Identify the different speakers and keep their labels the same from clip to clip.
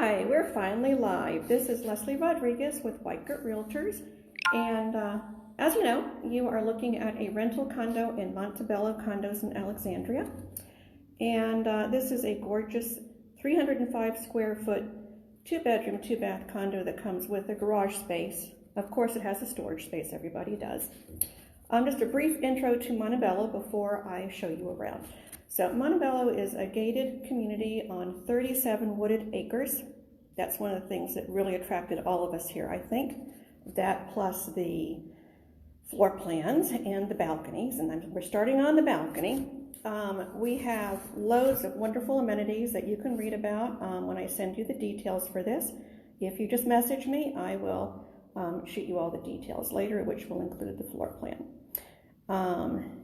Speaker 1: Hi, we're finally live. This is Leslie Rodriguez with Whitegert Realtors, and as you know, you are looking at a rental condo in Montebello Condos in Alexandria, and this is a gorgeous 305 square foot 2-bedroom, 2-bath condo that comes with a garage space. Of course, it has a storage space, everybody does. Just a brief intro to Montebello before I show you around. So Montebello is a gated community on 37 wooded acres. That's one of the things that really attracted all of us here, I think. That plus the floor plans and the balconies, and then we're starting on the balcony. We have loads of wonderful amenities that you can read about when I send you the details for this. If you just message me, I will shoot you all the details later, which will include the floor plan.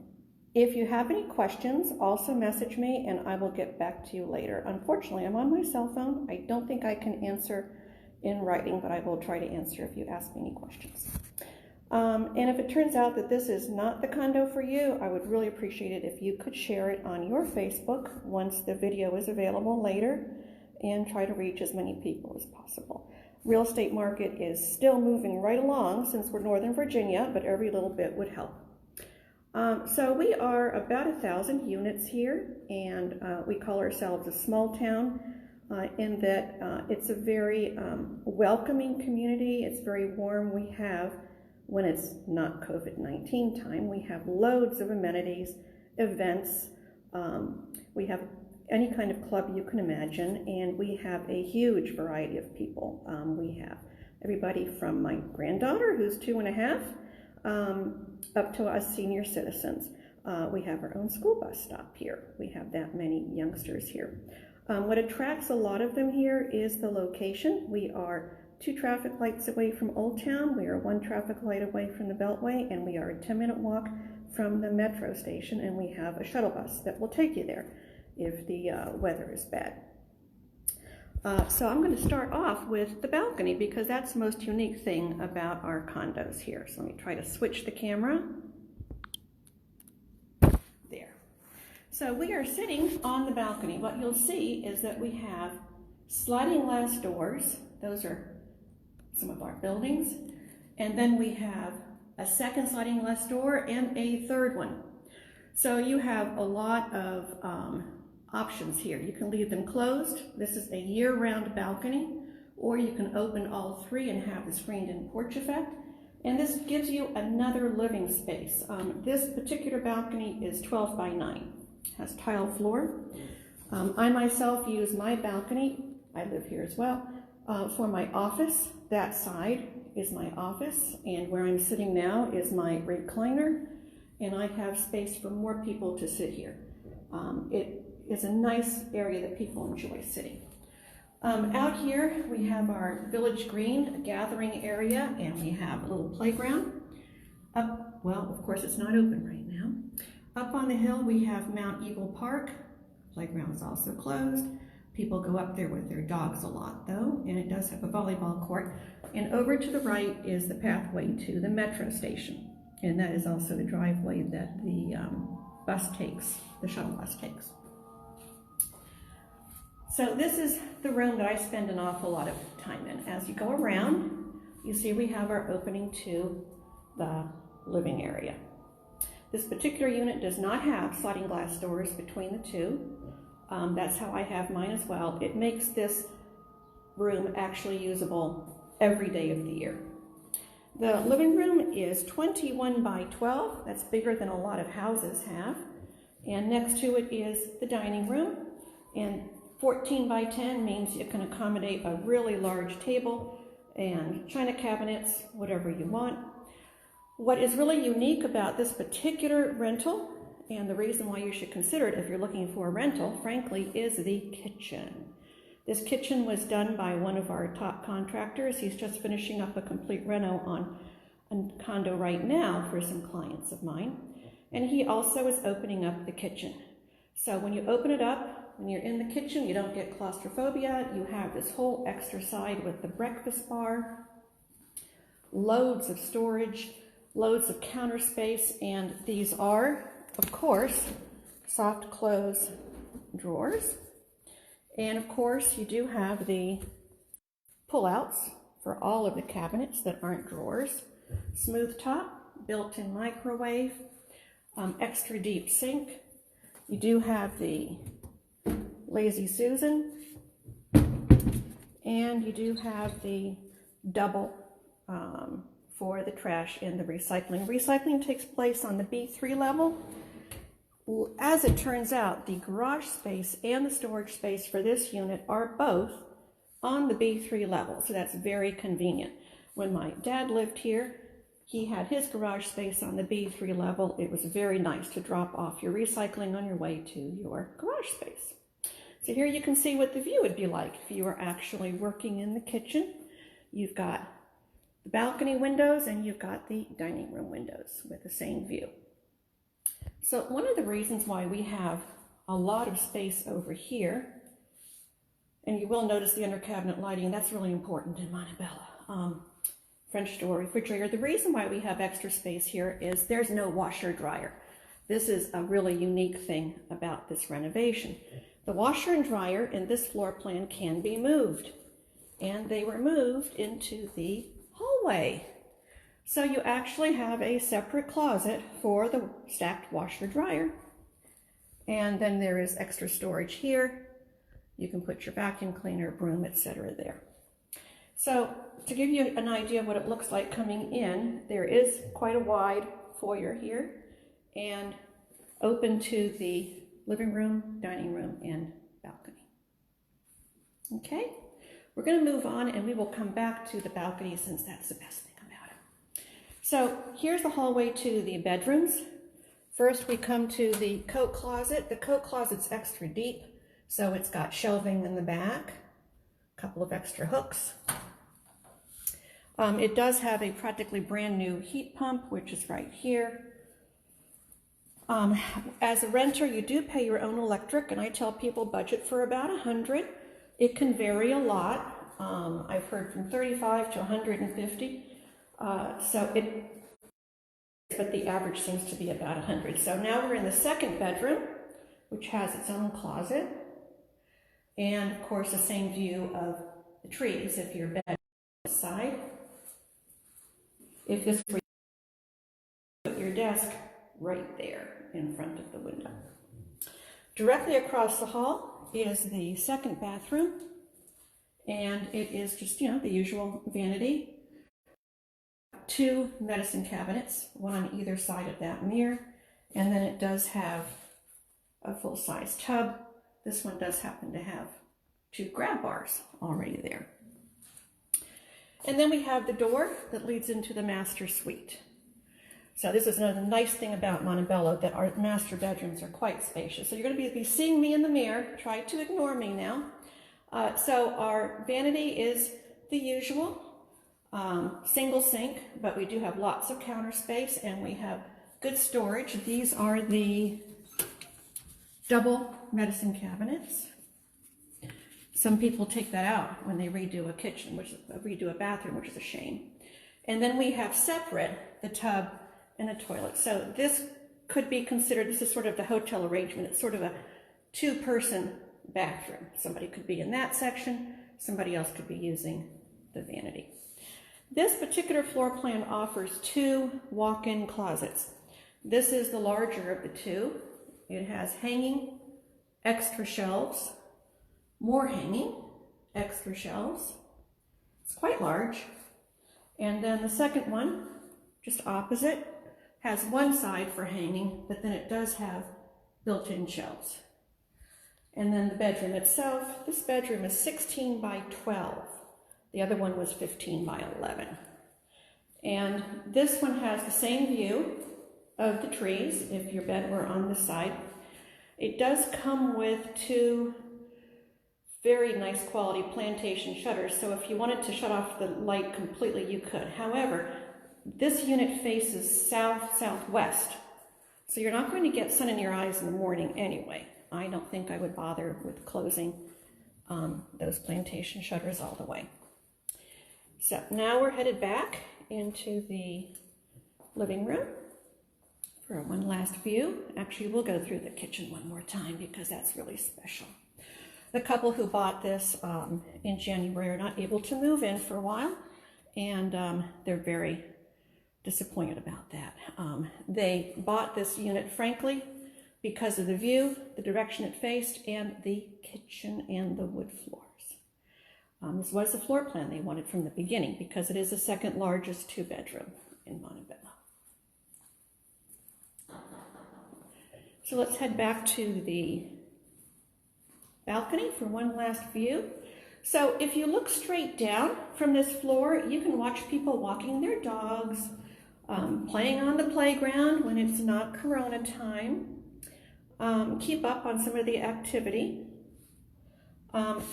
Speaker 1: If you have any questions, also message me and I will get back to you later. Unfortunately, I'm on my cell phone. I don't think I can answer in writing, but I will try to answer if you ask me any questions. And if it turns out that this is not the condo for you, I would really appreciate it if you could share it on your Facebook once the video is available later, and try to reach as many people as possible. Real estate market is still moving right along since we're Northern Virginia, but every little bit would help. So we are about 1,000 units here, and we call ourselves a small town in that it's a very welcoming community. It's very warm. We have, when it's not COVID-19 time, we have loads of amenities, events. We have any kind of club you can imagine, and we have a huge variety of people. We have everybody from my granddaughter, who's 2.5, up to us senior citizens. We have our own school bus stop here. We have that many youngsters here. What attracts a lot of them here is the location. We are 2 traffic lights away from Old Town. We are 1 traffic light away from the Beltway, and we are a 10-minute walk from the metro station, and we have a shuttle bus that will take you there if the weather is bad. So I'm going to start off with the balcony because that's the most unique thing about our condos here. So let me try to switch the camera. There. So we are sitting on the balcony. What you'll see is that we have sliding glass doors. Those are some of our buildings. And then we have a second sliding glass door and a third one. So you have a lot of options here. You can leave them closed. This is a year-round balcony, or you can open all 3 and have the screened-in porch effect. And this gives you another living space. This particular balcony is 12 by 9. Has tile floor. I myself use my balcony, I live here as well, for my office. That side is my office, and where I'm sitting now is my recliner, and I have space for more people to sit here. It is a nice area that people enjoy sitting. Out here we have our village green, a gathering area, and we have a little playground. Well, of course it's not open right now. Up on the hill we have Mount Eagle Park. Playground is also closed. People go up there with their dogs a lot though, and it does have a volleyball court. And over to the right is the pathway to the metro station, and that is also the driveway that the bus takes, the shuttle bus takes. So this is the room that I spend an awful lot of time in. As you go around, you see we have our opening to the living area. This particular unit does not have sliding glass doors between the 2. That's how I have mine as well. It makes this room actually usable every day of the year. The living room is 21 by 12. That's bigger than a lot of houses have. And next to it is the dining room. And 14 by 10 means you can accommodate a really large table and china cabinets, whatever you want. What is really unique about this particular rental, and the reason why you should consider it if you're looking for a rental, frankly, is the kitchen. This kitchen was done by one of our top contractors. He's just finishing up a complete reno on a condo right now for some clients of mine. And he also is opening up the kitchen. So when you open it up, when you're in the kitchen, you don't get claustrophobia. You have this whole extra side with the breakfast bar, loads of storage, loads of counter space, and these are, of course, soft close drawers. And of course, you do have the pull-outs for all of the cabinets that aren't drawers. Smooth top, built-in microwave, extra deep sink. You do have the Lazy Susan, and you do have the double for the trash and the recycling. Recycling takes place on the B3 level. As it turns out, the garage space and the storage space for this unit are both on the B3 level, so that's very convenient. When my dad lived here, he had his garage space on the B3 level. It was very nice to drop off your recycling on your way to your garage space. So here you can see what the view would be like if you were actually working in the kitchen. You've got the balcony windows and you've got the dining room windows with the same view. So one of the reasons why we have a lot of space over here, and you will notice the under cabinet lighting, that's really important in Montebello. French door refrigerator. The reason why we have extra space here is there's no washer dryer. This is a really unique thing about this renovation. The washer and dryer in this floor plan can be moved, and they were moved into the hallway. So you actually have a separate closet for the stacked washer dryer. And then there is extra storage here. You can put your vacuum cleaner, broom, etc. there. So to give you an idea of what it looks like coming in, there is quite a wide foyer here and open to the living room, dining room, and balcony. Okay, we're going to move on and we will come back to the balcony since that's the best thing about it. So here's the hallway to the bedrooms. First we come to the coat closet. The coat closet's extra deep, so it's got shelving in the back, a couple of extra hooks. It does have a practically brand new heat pump, which is right here. As a renter, you do pay your own electric, and I tell people budget for about $100. It can vary a lot. I've heard from $35 to $150. But the average seems to be about $100. So now we're in the second bedroom, which has its own closet, and of course the same view of the trees if your bed is on the side. If this were, put your desk right there in front of the window. Directly across the hall is the second bathroom, and it is just, you know, the usual vanity. 2 medicine cabinets, one on either side of that mirror, and then it does have a full-size tub. This one does happen to have 2 grab bars already there. And then we have the door that leads into the master suite. So this is another nice thing about Montebello, that our master bedrooms are quite spacious. So you're going to be seeing me in the mirror. Try to ignore me now. So our vanity is the usual single sink, but we do have lots of counter space and we have good storage. These are the double medicine cabinets. Some people take that out when they redo a kitchen, redo a bathroom, which is a shame. And then we have separate the tub and the toilet. So this could be considered, this is sort of the hotel arrangement. It's sort of a 2-person bathroom. Somebody could be in that section, somebody else could be using the vanity. This particular floor plan offers 2 walk-in closets. This is the larger of the 2. It has hanging extra shelves, more hanging extra shelves. It's quite large. And then the second one, just opposite, has one side for hanging, but then it does have built-in shelves. And then the bedroom itself, this bedroom is 16 by 12. The other one was 15 by 11. And this one has the same view of the trees if your bed were on this side. It does come with 2 very nice quality plantation shutters, so if you wanted to shut off the light completely, you could. However, this unit faces south-southwest, so you're not going to get sun in your eyes in the morning anyway. I don't think I would bother with closing those plantation shutters all the way. So now we're headed back into the living room for one last view. Actually, we'll go through the kitchen one more time because that's really special. The couple who bought this in January are not able to move in for a while, and they're very disappointed about that. They bought this unit, frankly, because of the view, the direction it faced, and the kitchen and the wood floors. This was the floor plan they wanted from the beginning because it is the second largest 2-bedroom in Montebello. So let's head back to the balcony for one last view. So if you look straight down from this floor, you can watch people walking their dogs, playing on the playground when it's not Corona time, keep up on some of the activity.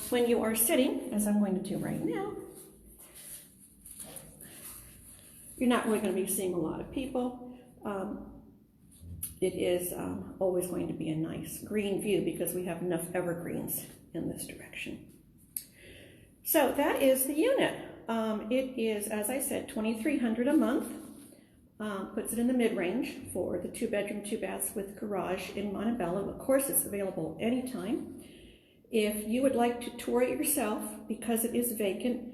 Speaker 1: When you are sitting, as I'm going to do right now, you're not really going to be seeing a lot of people. It is always going to be a nice green view because we have enough evergreens in this direction. So that is the unit. It is, as I said, $2,300 a month. Puts it in the mid-range for the 2-bedroom, 2-baths with garage in Montebello. Of course, it's available anytime. If you would like to tour it yourself, because it is vacant,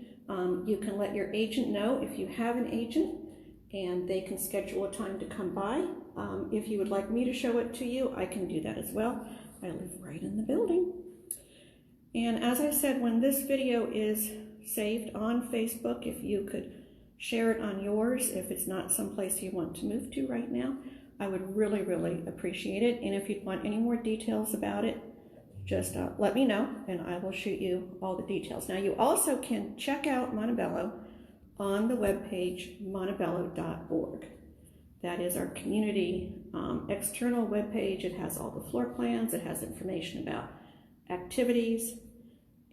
Speaker 1: you can let your agent know if you have an agent, and they can schedule a time to come by. If you would like me to show it to you, I can do that as well. I live right in the building. And as I said, when this video is saved on Facebook, if you could share it on yours, if it's not someplace you want to move to right now, I would really, really appreciate it. And if you'd want any more details about it, just let me know and I will shoot you all the details. Now you also can check out Montebello on the webpage montebello.org. That is our community external webpage. It has all the floor plans, it has information about activities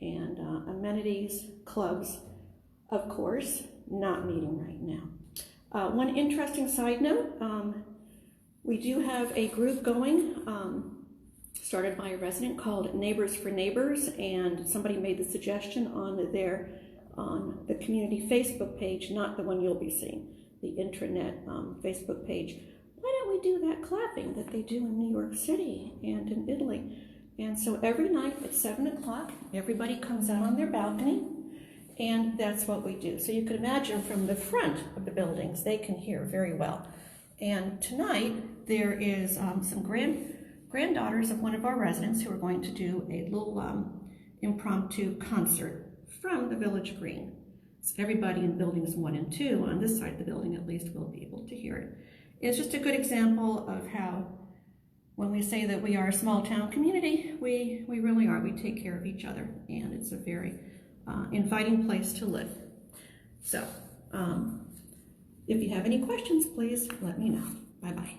Speaker 1: and amenities, clubs, of course, not meeting right now. One interesting side note, we do have a group going, started by a resident called Neighbors for Neighbors, and somebody made the suggestion on the community Facebook page, not the one you'll be seeing, the intranet Facebook page. Why don't we do that clapping that they do in New York City and in Italy? And so every night at 7 o'clock, everybody comes out on their balcony, and that's what we do. So you could imagine from the front of the buildings, they can hear very well. And tonight, there is some granddaughters of one of our residents who are going to do a little impromptu concert from the Village Green. So everybody in buildings 1 and 2, on this side of the building at least, will be able to hear it. It's just a good example of how, when we say that we are a small town community, we really are. We take care of each other, and it's a very inviting place to live. So, if you have any questions, please let me know. Bye-bye.